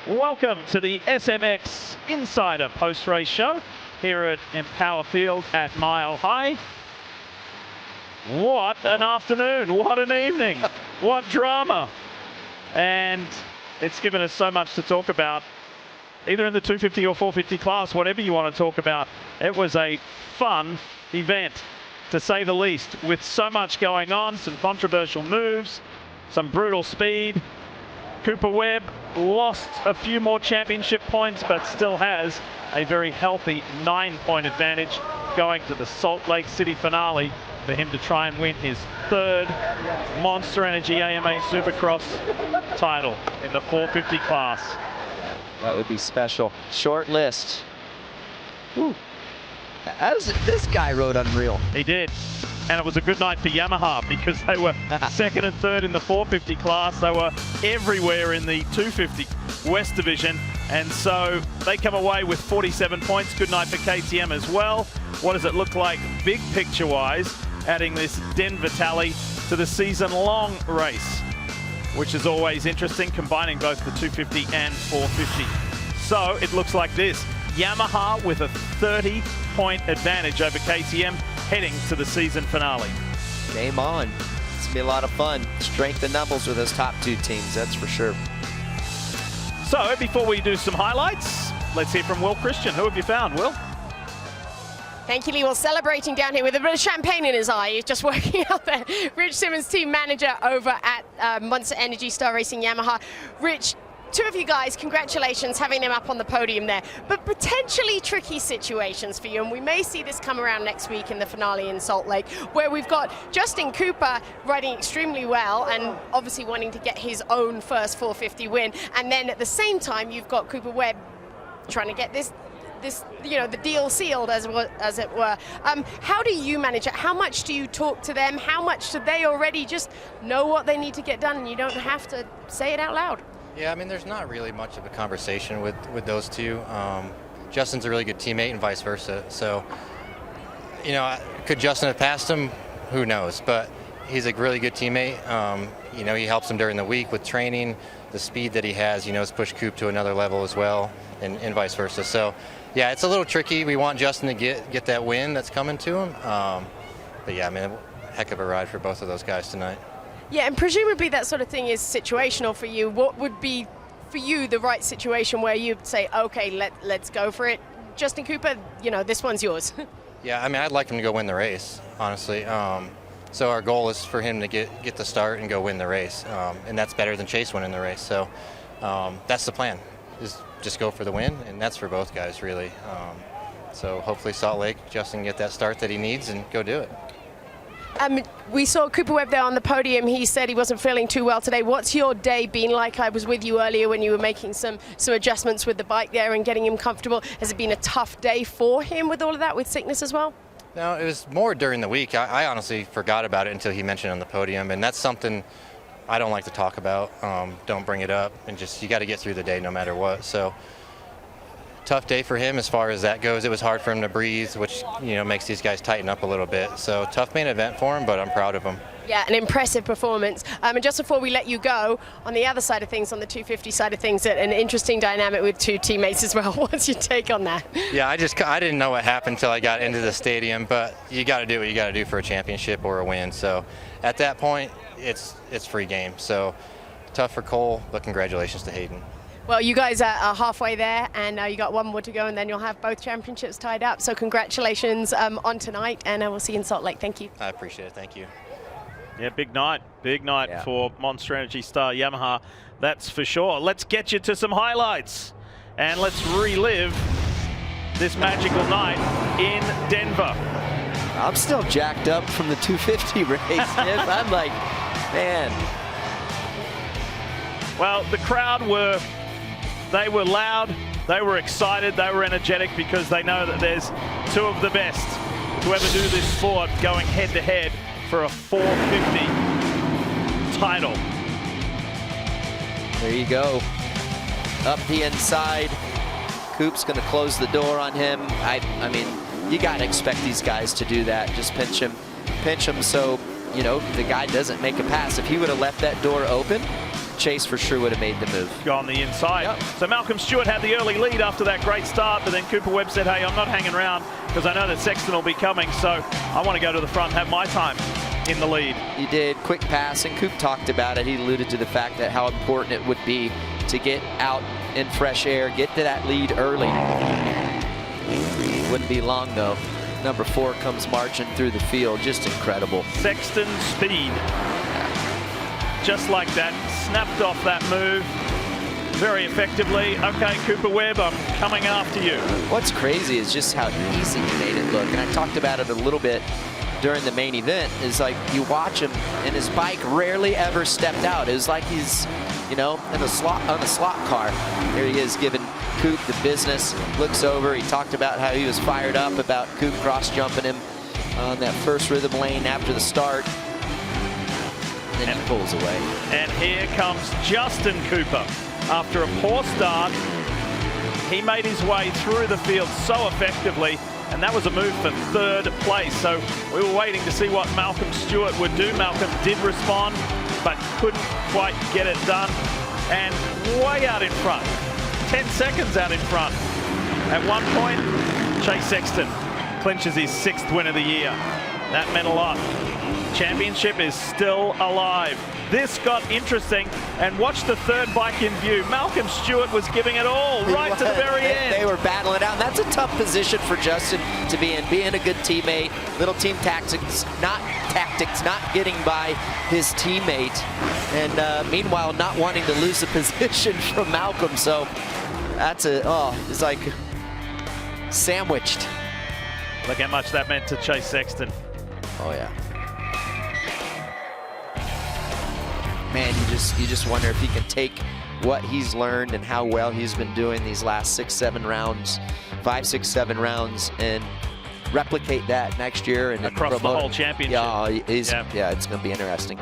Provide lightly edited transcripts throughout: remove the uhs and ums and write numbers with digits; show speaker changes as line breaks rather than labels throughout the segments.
Welcome to the SMX Insider post-race show here at Empower Field at Mile High. What an afternoon, what an evening, what drama. And it's given us so much to talk about, either in the 250 or 450 class, whatever you want to talk about. It was a fun event, to say the least, with so much going on, some controversial moves, some brutal speed. Cooper Webb lost a few more championship points, but still has a very healthy 9-point advantage going to the Salt Lake City finale for him to try and win his third Monster Energy AMA Supercross title in the 450 class.
That would be special. Short list. Ooh. This guy rode unreal.
He did. And it was a good night for Yamaha because they were second and third in the 450 class. They were everywhere in the 250 West Division. And so they come away with 47 points. Good night for KTM as well. What does it look like big picture-wise, adding this Denver tally to the season-long race, which is always interesting, combining both the 250 and 450. So it looks like this. Yamaha with a 30-point advantage over KTM heading to the season finale.
Game on. It's going to be a lot of fun. Strength in numbers with those top two teams, that's for sure.
So before we do some highlights, let's hear from Will Christian. Who have you found, Will?
Thank you, Lee. Well, celebrating down here with a bit of champagne in his eye. He's just working out there. Rich Simmons, team manager over at Monster Energy Star Racing Yamaha. Rich, two of you guys, congratulations having them up on the podium there, but potentially tricky situations for you, and we may see this come around next week in the finale in Salt Lake, where we've got Justin Cooper riding extremely well and obviously wanting to get his own first 450 win, and then at the same time you've got Cooper Webb trying to get this, you know, the deal sealed, as it were. How do you manage it? How much do you talk to them? How much do they already just know what they need to get done and you don't have to say it out loud?
Yeah, I mean, there's not really much of a conversation with those two. Justin's a really good teammate and vice versa. So, you know, could Justin have passed him? Who knows? But he's a really good teammate. You know, he helps him during the week with training. The speed that he has, you know, has pushed Coop to another level as well, and vice versa. So, yeah, it's a little tricky. We want Justin to get that win that's coming to him. But yeah, I mean, a heck of a ride for both of those guys tonight.
Yeah, and presumably that sort of thing is situational for you. What would be, for you, the right situation where you'd say, okay, let's go for it? Justin Cooper, you know, this one's yours.
Yeah, I mean, I'd like him to go win the race, honestly. So our goal is for him to get the start and go win the race, and that's better than Chase winning the race. So that's the plan, is just go for the win, and that's for both guys, really. So hopefully Salt Lake, Justin get that start that he needs and go do it.
We saw Cooper Webb there on the podium. He said he wasn't feeling too well today. What's your day been like? I was with you earlier when you were making some adjustments with the bike there and getting him comfortable. Has it been a tough day for him with all of that, with sickness as well?
No, it was more during the week. I honestly forgot about it until he mentioned it on the podium, and that's something I don't like to talk about. Don't bring it up, and just, you got to get through the day no matter what. So tough day for him as far as that goes. It was hard for him to breathe, which, you know, makes these guys tighten up a little bit. So tough main event for him, but I'm proud of him.
Yeah, an impressive performance. And just before we let you go, on the other side of things, on the 250 side of things, an interesting dynamic with two teammates as well. What's your take on that?
Yeah, I didn't know what happened until I got into the stadium, but you got to do what you got to do for a championship or a win. So at that point, it's free game. So tough for Cole, but congratulations to Hayden.
Well, you guys are halfway there, and you got one more to go, and then you'll have both championships tied up. So congratulations on tonight, and we'll see you in Salt Lake. Thank you.
I appreciate it. Thank you.
Yeah, big night yeah, for Monster Energy Star Yamaha, that's for sure. Let's get you to some highlights, and let's relive this magical night in Denver.
I'm still jacked up from the 250 race. I'm like, man.
Well, the crowd they were loud, they were excited, they were energetic, because they know that there's two of the best to ever do this sport going head-to-head for a 450 title.
There you go. Up the inside. Coop's going to close the door on him. I mean, you got to expect these guys to do that. Just pinch him so, you know, the guy doesn't make a pass. If he would have left that door open, Chase for sure would have made the move.
Go on the inside.
Yep.
So Malcolm Stewart had the early lead after that great start, but then Cooper Webb said, hey, I'm not hanging around because I know that Sexton will be coming, so I want to go to the front and have my time in the lead.
He did. Quick pass, and Coop talked about it. He alluded to the fact that how important it would be to get out in fresh air, get to that lead early. Wouldn't be long, though. Number 4 comes marching through the field. Just incredible.
Sexton speed. Just like that. Snapped off that move very effectively. Okay, Cooper Webb, I'm coming after you.
What's crazy is just how easy he made it look. And I talked about it a little bit during the main event. Is like you watch him and his bike rarely ever stepped out. It was like he's, you know, in a slot on a slot car. Here he is giving Coop the business. Looks over. He talked about how he was fired up about Coop cross jumping him on that first rhythm lane after the start. And then he pulls away.
And here comes Justin Cooper. After a poor start, he made his way through the field so effectively, and that was a move for 3rd place. So we were waiting to see what Malcolm Stewart would do. Malcolm did respond, but couldn't quite get it done. And way out in front, 10 seconds out in front. At one point, Chase Sexton clinches his 6th win of the year. That meant a lot. Championship is still alive. This got interesting, and watch the 3rd bike in view. Malcolm Stewart was giving it all right to the very end.
They were battling it out. That's a tough position for Justin to be in, being a good teammate. Little team tactics, not getting by his teammate, and meanwhile not wanting to lose the position from Malcolm. So that's it's like sandwiched.
Look how much that meant to Chase Sexton.
Oh yeah. Man, you just wonder if he can take what he's learned and how well he's been doing these last 6, 7 rounds, 5, 6, 7 rounds, and replicate that next year and
across the whole championship.
Yeah, it's going to be interesting.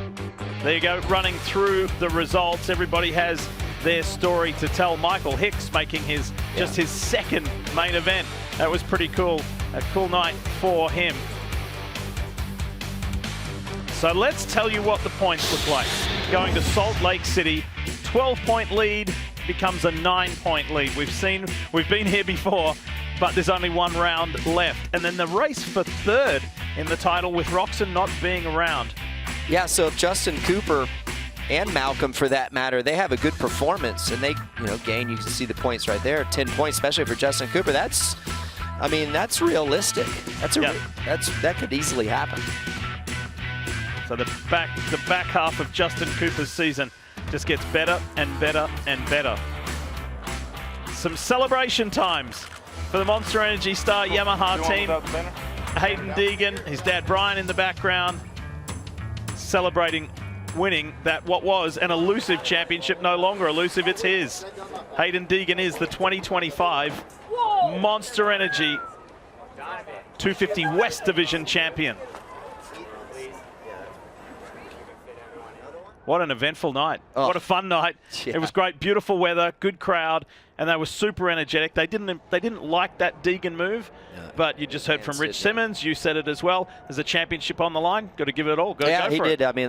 There you go, running through the results. Everybody has their story to tell. Michael Hicks making his 2nd main event. That was pretty cool. A cool night for him. So let's tell you what the points look like. Going to Salt Lake City, 12-point lead becomes a 9-point lead. We've been here before, but there's only 1 round left. And then the race for 3rd in the title with Roxon not being around.
Yeah, so if Justin Cooper and Malcolm, for that matter, they have a good performance and they, gain, you can see the points right there, 10 points, especially for Justin Cooper. That's realistic. That could easily happen.
So the back half of Justin Cooper's season just gets better and better and better. Some celebration times for the Monster Energy Star Yamaha team. Hayden Deegan, his dad Brian in the background, celebrating winning that what was an elusive championship. No longer elusive, it's his. Hayden Deegan is the 2025 Monster Energy 250 West Division champion. What an eventful night. Oh. What a fun night. Yeah. It was great, beautiful weather, good crowd, and they were super energetic. They didn't like that Deegan move, but you just heard from Rich Simmons. You said it as well. There's a championship on the line. Got to give it all. Go
he
for
did.
it.
I mean,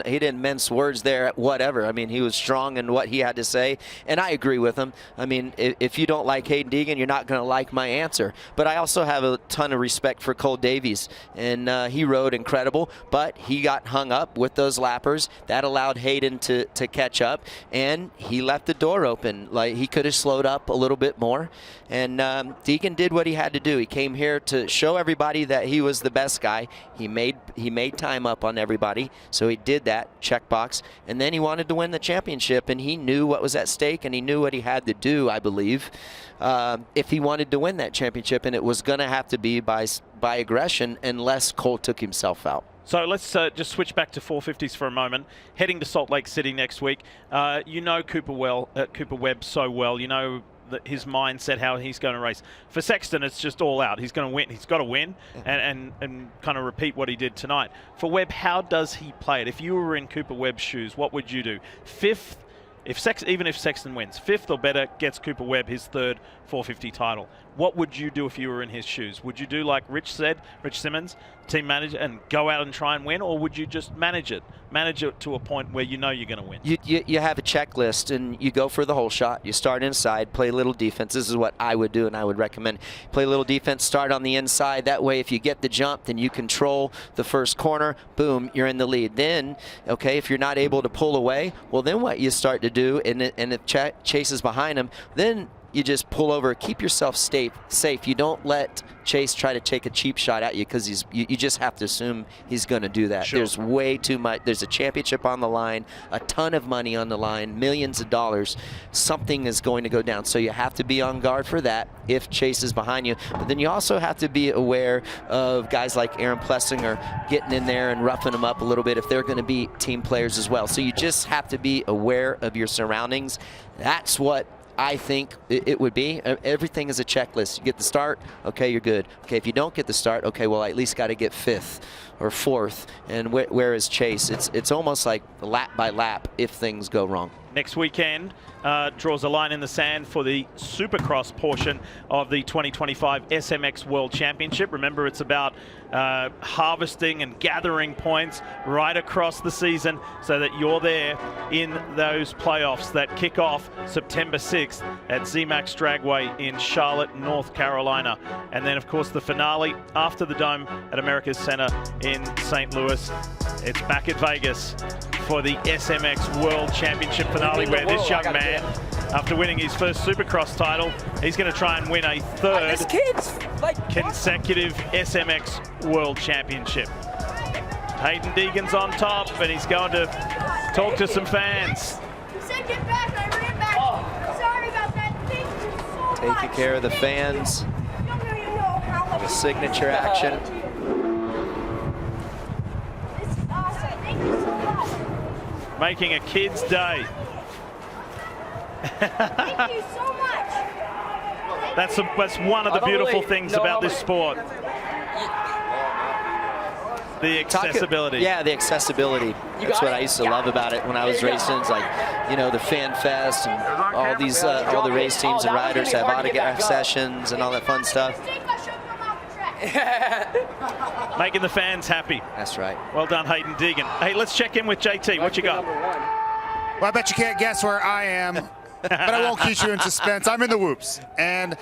he didn't mince words there, whatever. I mean, he was strong in what he had to say, and I agree with him. I mean, if you don't like Hayden Deegan, you're not going to like my answer. But I also have a ton of respect for Cole Davies, and he rode incredible, but he got hung up with those lappers. That allowed Hayden to catch up, and he left the door open. Like, he could have slowed up a little bit more, and Deegan did what he had to do. He came here to show everybody that he was the best guy. He made time up on everybody, so he did that checkbox, and then he wanted to win the championship, and he knew what was at stake, and he knew what he had to do, I believe, if he wanted to win that championship, and it was going to have to be by aggression unless Cole took himself out.
So let's just switch back to 450s for a moment. Heading to Salt Lake City next week. You know Cooper Webb so well. You know his mindset, how he's going to race. For Sexton, it's just all out. He's going to win. He's got to win and kind of repeat what he did tonight. For Webb, how does he play it? If you were in Cooper Webb's shoes, what would you do? 5th, even if Sexton wins, 5th or better gets Cooper Webb his 3rd 450 title. What would you do if you were in his shoes? Would you do like Rich Simmons, team manager, and go out and try and win, or would you just manage it manage it to a point where you know you're going to win.
You have a checklist, and you go for the whole shot. You start inside, play a little defense. This is what I would do, and I would recommend. Play a little defense, start on the inside. That way, if you get the jump, then you control the first corner. Boom, you're in the lead. Then, okay, if you're not able to pull away, well, then what you start to do, and if Chase is behind him, then you just pull over, keep yourself safe. You don't let Chase try to take a cheap shot at you, because you just have to assume he's going to do that.
Sure.
There's way too much. There's a championship on the line, a ton of money on the line, millions of dollars. Something is going to go down. So you have to be on guard for that if Chase is behind you. But then you also have to be aware of guys like Aaron Plessinger getting in there and roughing them up a little bit if they're going to be team players as well. So you just have to be aware of your surroundings. That's what I think it would be. Everything is a checklist. You get the start, okay, you're good. Okay, if you don't get the start, okay, well, I at least got to get 5th or 4th. And where is Chase? It's almost like lap by lap if things go wrong.
Next weekend draws a line in the sand for the Supercross portion of the 2025 SMX World Championship. Remember, it's about harvesting and gathering points right across the season so that you're there in those playoffs that kick off September 6th at ZMAX Dragway in Charlotte, North Carolina. And then, of course, the finale after the Dome at America's Center in St. Louis. It's back at Vegas for the SMX World Championship finale, where this young man, after winning his first Supercross title, he's going to try and win a 3rd consecutive SMX World Championship. Hayden Deegan's on top, and he's going to talk to some fans.
He said get back, I ran back. Oh. Sorry about that. Thank you so much.
Taking care of the fans. The signature action.
This is awesome. Thank you so much.
Making a kid's day.
Thank you so much.
That's one of the beautiful things about this sport. The accessibility.
Yeah, the accessibility. That's what I used to love about it when I was racing. It's like, you know, the fan fest and all these, all the race teams and riders have autograph sessions and all that fun stuff.
Making the fans happy.
That's right.
Well done, Hayden Deegan. Hey, let's check in with JT. What you got?
Well, I bet you can't guess where I am, but I won't keep you in suspense. I'm in the whoops. And,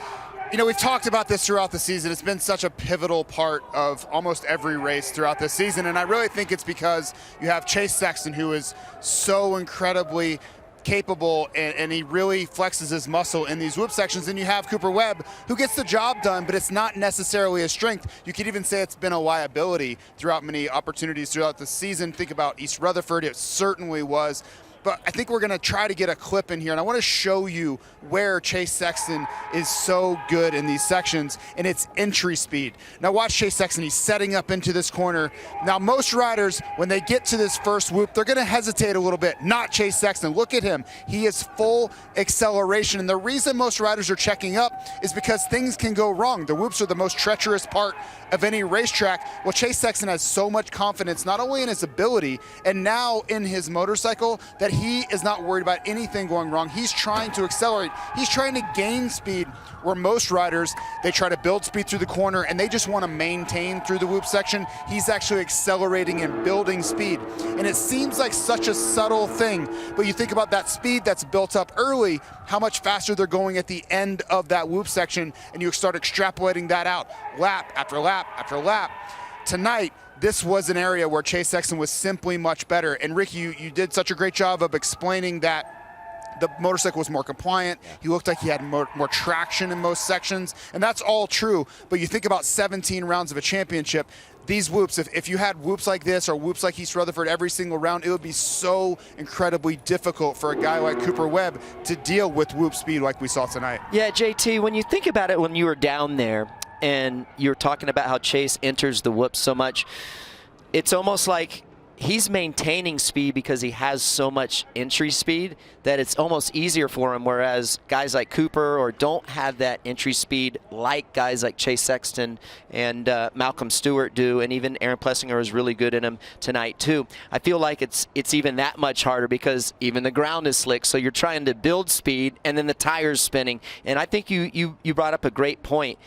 you know, we've talked about this throughout the season. It's been such a pivotal part of almost every race throughout this season. And I really think it's because you have Chase Sexton, who is so incredibly capable, and he really flexes his muscle in these whoop sections. And you have Cooper Webb, who gets the job done, but it's not necessarily a strength. You could even say it's been a liability throughout many opportunities throughout the season. Think about East Rutherford. It certainly was. But I think we're going to try to get a clip in here, and I want to show you where Chase Sexton is so good in these sections, and it's entry speed. Now watch Chase Sexton. He's setting up into this corner. Now most riders, when they get to this first whoop, they're going to hesitate a little bit. Not Chase Sexton. Look at him. He is full acceleration, and the reason most riders are checking up is because things can go wrong. The whoops are the most treacherous part of any racetrack. Well, Chase Sexton has so much confidence, not only in his ability and now in his motorcycle, that he is not worried about anything going wrong. He's trying to accelerate. He's trying to gain speed, where most riders, they try to build speed through the corner and they just want to maintain through the whoop section. He's actually accelerating and building speed. And it seems like such a subtle thing, but you think about that speed that's built up early, how much faster they're going at the end of that whoop section, and you start extrapolating that out lap after lap after lap. Tonight, this was an area where Chase Sexton was simply much better. And Ricky, you did such a great job of explaining that the motorcycle was more compliant. He looked like he had more traction in most sections, and that's all true. But you think about 17 rounds of a championship, these whoops, if you had whoops like this or whoops like East Rutherford every single round, it would be so incredibly difficult for a guy like Cooper Webb to deal with whoop speed like we saw tonight.
Yeah, JT, when you think about it, when you were down there and you're talking about how Chase enters the whoops so much, it's almost like he's maintaining speed because he has so much entry speed that it's almost easier for him, whereas guys like Cooper or don't have that entry speed like guys like Chase Sexton and Malcolm Stewart do, and even Aaron Plessinger is really good in him tonight too. I feel like it's even that much harder because even the ground is slick, so you're trying to build speed and then the tire's spinning. And I think you brought up a great point.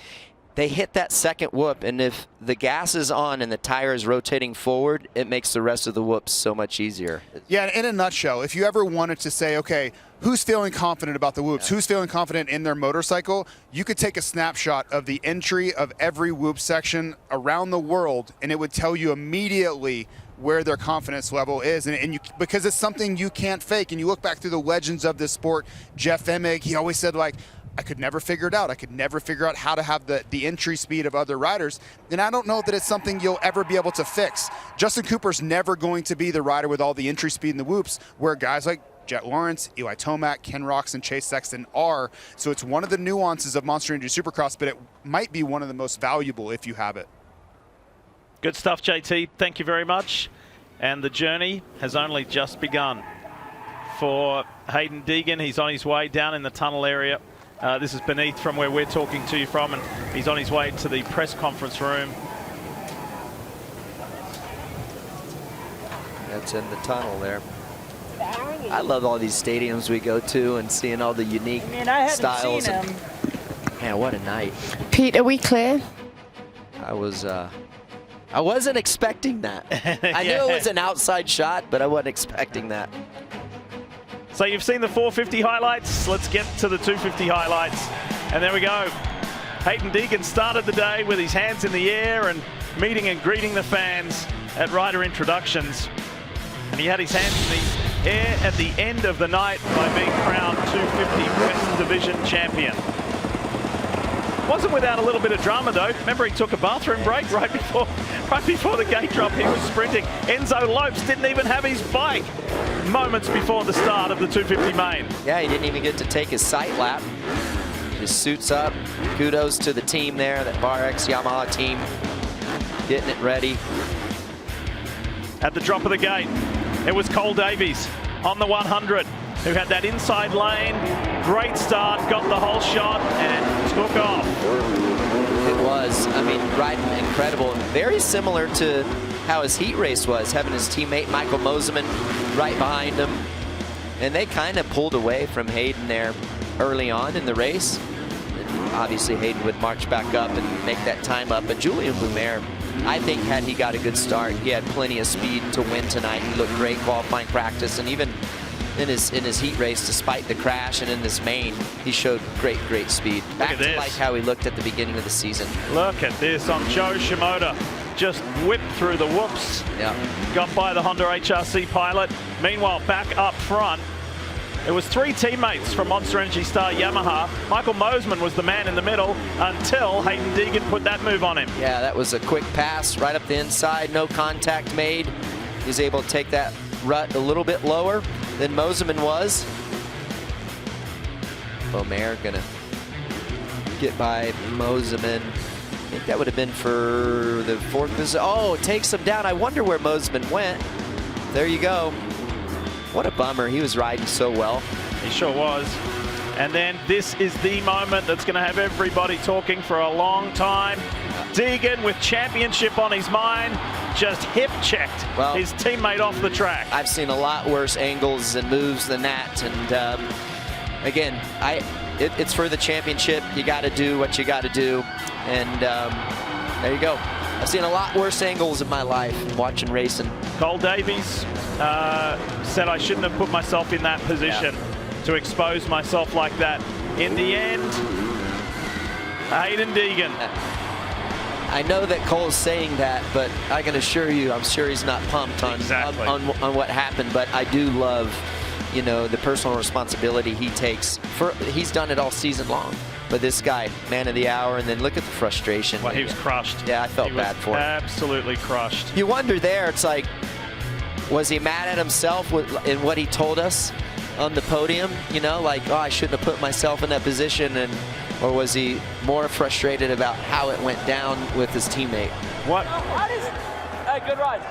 they hit that second whoop, and if the gas is on and the tire is rotating forward, it makes the rest of the whoops so much easier.
Yeah, in a nutshell, if you ever wanted to say, okay, who's feeling confident about the whoops, who's feeling confident in their motorcycle, you could take a snapshot of the entry of every whoop section around the world, and it would tell you immediately where their confidence level is, and because it's something you can't fake. And you look back through the legends of this sport, Jeff Emig, he always said, like, I could never figure it out. I could never figure out how to have the entry speed of other riders. And I don't know that it's something you'll ever be able to fix. Justin Cooper's never going to be the rider with all the entry speed in the whoops, where guys like Jet Lawrence, Eli Tomac, Ken Rocks, and Chase Sexton are. So it's one of the nuances of Monster Energy Supercross, but it might be one of the most valuable if you have it.
Good stuff, JT. Thank you very much. And the journey has only just begun for Hayden Deegan. He's on his way down in the tunnel area. This is beneath from where we're talking to you from, and he's on his way to the press conference room.
That's in the tunnel there. I love all these stadiums we go to and seeing all the unique styles.
Seen them.
Man, what a night.
Pete, are we clear?
I wasn't expecting that. I knew it was an outside shot, but I wasn't expecting that.
So you've seen the 450 highlights. Let's get to the 250 highlights. And there we go. Hayden Deegan started the day with his hands in the air and meeting and greeting the fans at rider introductions. And he had his hands in the air at the end of the night by being crowned 250 West Division champion. Wasn't without a little bit of drama though. Remember, he took a bathroom break right before the gate drop. He was sprinting. Enzo Lopes didn't even have his bike moments before the start of the 250 main.
Yeah, he didn't even get to take his sight lap. Just suits up. Kudos to the team there, that Bar-X Yamaha team, getting it ready.
At the drop of the gate, it was Cole Davies on the 100 who had that inside lane. Great start, got the whole shot and took off.
It was, I mean, riding incredible. Very similar to how his heat race was, having his teammate Michael Moseman right behind him. And they kind of pulled away from Hayden there early on in the race. And obviously Hayden would march back up and make that time up. But Julian Blumer, I think had he got a good start, he had plenty of speed to win tonight. He looked great qualifying practice, and even in his heat race, despite the crash and in this main, he showed great speed. Back to like how he looked at the beginning of the season.
Look at this on Joe Shimoda. Just whipped through the whoops.
Yeah. Got
by the Honda HRC pilot. Meanwhile, back up front, it was three teammates from Monster Energy Star Yamaha. Michael Moseman was the man in the middle until Hayden Deegan put that move on him.
Yeah, that was a quick pass right up the inside, no contact made. He was able to take that rut a little bit lower than Moseman was. Blumer gonna get by Moseman. I think that would have been for the fourth position. Oh, it takes him down. I wonder where Moseman went. There you go. What a bummer. He was riding so well.
He sure was. And then this is the moment that's going to have everybody talking for a long time. Deegan with championship on his mind, just hip checked his teammate off the track.
I've seen a lot worse angles and moves than that. And again, it's for the championship. You got to do what you got to do. And there you go. I've seen a lot worse angles in my life watching racing.
Cole Davies said I shouldn't have put myself in that position to expose myself like that. In the end, Hayden Deegan.
I know that Cole's saying that, but I can assure you, I'm sure he's not pumped on what happened. But I do love, you know, the personal responsibility he takes. He's done it all season long. But this guy, man of the hour, and then look at the frustration.
Well, he was crushed.
Yeah, I felt bad for him.
Absolutely crushed.
You wonder there, it's like, was he mad at himself in what he told us on the podium? You know, like, oh, I shouldn't have put myself in that position, or was he more frustrated about how it went down with his teammate?
What?
Hey, good ride.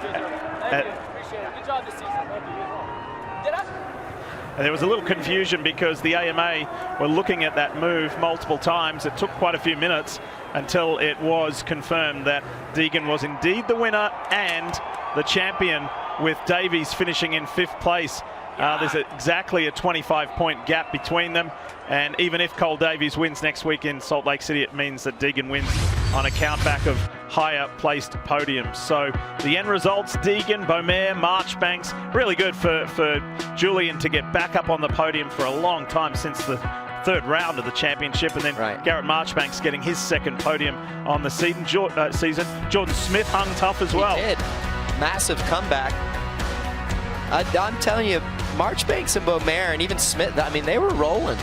Thank you. Appreciate it. Good job this season. Thank you. Did I?
And there was a little confusion because the AMA were looking at that move multiple times. It took quite a few minutes until it was confirmed that Deegan was indeed the winner and the champion, with Davies finishing in 5th place. There's exactly a 25-point gap between them. And even if Cole Davies wins next week in Salt Lake City, it means that Deegan wins on a countback of higher placed podiums. So the end results, Deegan, Beaumare, Marchbanks, really good for Julian to get back up on the podium for a long time since the third round of the championship, and then Garrett Marchbanks getting his second podium on the season. Jordan Smith hung tough as well.
He did. Massive comeback. I'm telling you, Marchbanks and Beaumare and even Smith, I mean, they were rolling.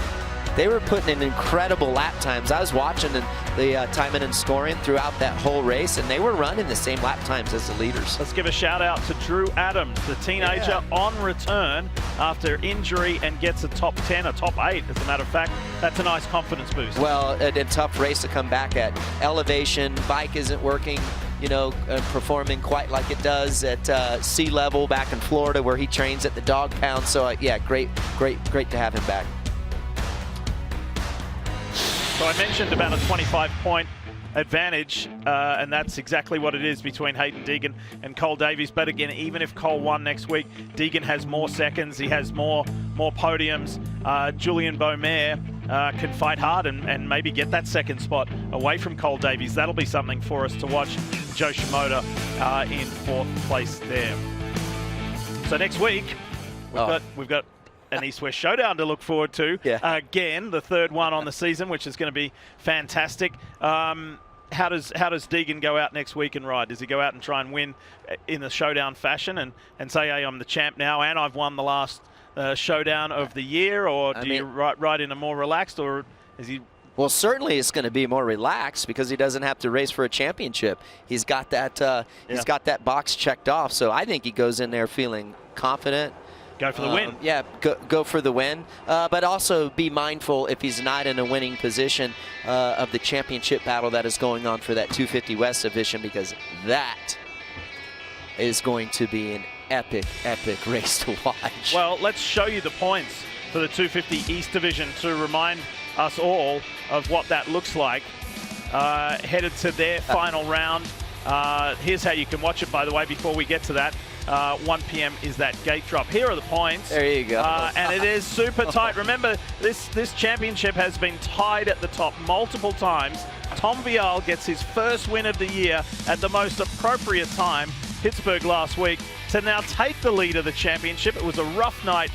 They were putting in incredible lap times. I was watching the timing and scoring throughout that whole race, and they were running the same lap times as the leaders.
Let's give a shout out to Drew Adams, the teenager on return after injury, and gets a top 10, a top 8 as a matter of fact. That's a nice confidence boost.
Well, a tough race to come back at. Elevation, bike isn't working, you know, performing quite like it does at sea level back in Florida where he trains at the dog pound. So yeah, great to have him back.
So I mentioned about a 25-point advantage, and that's exactly what it is between Hayden Deegan and Cole Davies. But again, even if Cole won next week, Deegan has more seconds, he has more podiums. Julian Beaumare can fight hard and maybe get that second spot away from Cole Davies. That'll be something for us to watch. Joe Shimoda in 4th place there. So next week, we've got an East-West showdown to look forward to. Again, the 3rd one on the season, which is going to be fantastic. How does Deegan go out next week and ride? Does he go out and try and win in the showdown fashion and say, hey, I'm the champ now and I've won the last showdown of the year? Or do you ride in a more relaxed, or is he...
Well, certainly it's going to be more relaxed because he doesn't have to race for a championship. He's got that he's got that box checked off. So I think he goes in there feeling confident.
Go for the win.
Yeah, go for the win. But also be mindful if he's not in a winning position of the championship battle that is going on for that 250 West division, because that is going to be an epic race to watch.
Well, let's show you the points for the 250 East division to remind us all of what that looks like. Headed to their final round. Here's how you can watch it, by the way, before we get to that. 1 p.m. is that gate drop. Here are the points.
There you go.
And it is super tight. Remember, this championship has been tied at the top multiple times. Tom Vial gets his first win of the year at the most appropriate time, Pittsburgh last week, to now take the lead of the championship. It was a rough night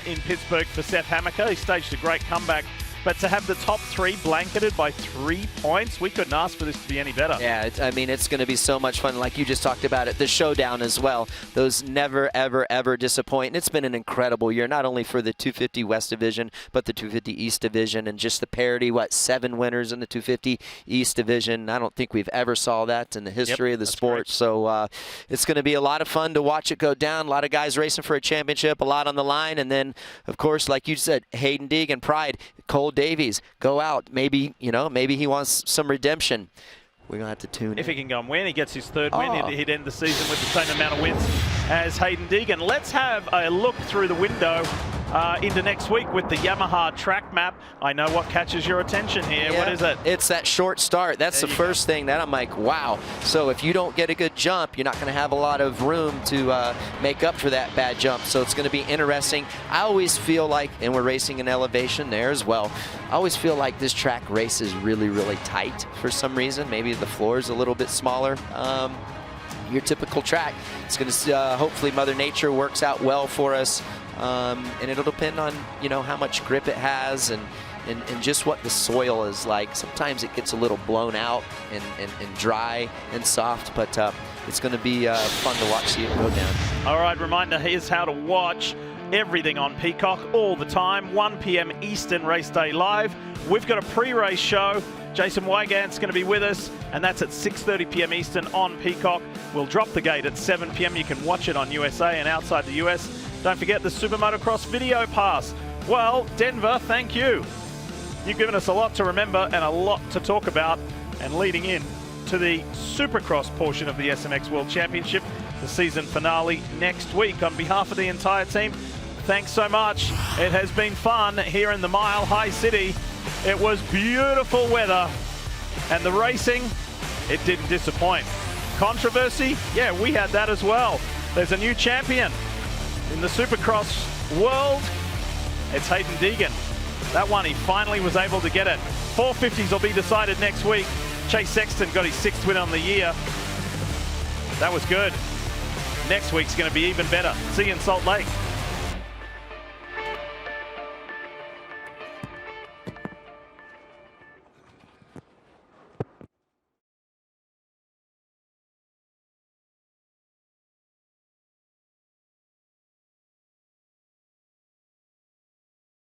in Pittsburgh for Seth Hammaker. He staged a great comeback. But to have the top 3 blanketed by 3 points, we couldn't ask for this to be any better.
Yeah, I mean, it's going to be so much fun. Like you just talked about it, the showdown as well. Those never, ever, ever disappoint. And it's been an incredible year, not only for the 250 West Division, but the 250 East Division, and just the parity. 7 winners in the 250 East Division. I don't think we've ever saw that in the history of the sport. Great. So it's going to be a lot of fun to watch it go down. A lot of guys racing for a championship, a lot on the line. And then, of course, like you said, Hayden Deegan, Pride, Cole Davies, go out. Maybe, maybe he wants some redemption. We're going to have to tune in.
If he can go and win, he gets his 3rd win. He'd end the season with the same amount of wins as Hayden Deegan. Let's have a look through the window into next week with the Yamaha track map. I know what catches your attention here.
Yeah,
what is it?
It's that short start. That's the first thing that I'm like, wow. So if you don't get a good jump, you're not going to have a lot of room to make up for that bad jump. So it's going to be interesting. I always feel like, and we're racing in elevation there as well, I always feel like this track race is really, really tight for some reason. Maybe the floor is a little bit smaller. Your typical track. It's going to, hopefully Mother Nature works out well for us. And it'll depend on, how much grip it has and just what the soil is like. Sometimes it gets a little blown out and dry and soft, but it's going to be fun to watch see it go down.
All right, reminder, here's how to watch everything on Peacock all the time. 1 p.m. Eastern Race Day Live. We've got a pre-race show. Jason Wygant's going to be with us, and that's at 6:30 p.m. Eastern on Peacock. We'll drop the gate at 7 p.m. You can watch it on USA and outside the US. Don't forget the SuperMotocross video pass. Well, Denver, thank you. You've given us a lot to remember and a lot to talk about, and leading in to the Supercross portion of the SMX World Championship, the season finale next week. On behalf of the entire team, thanks so much. It has been fun here in the Mile High City. It was beautiful weather, and the racing, it didn't disappoint. Controversy? Yeah, we had that as well. There's a new champion in the Supercross world. It's Hayden Deegan. That one, he finally was able to get it. 450s will be decided next week. Chase Sexton got his 6th win on the year. That was good. Next week's going to be even better. See you in Salt Lake.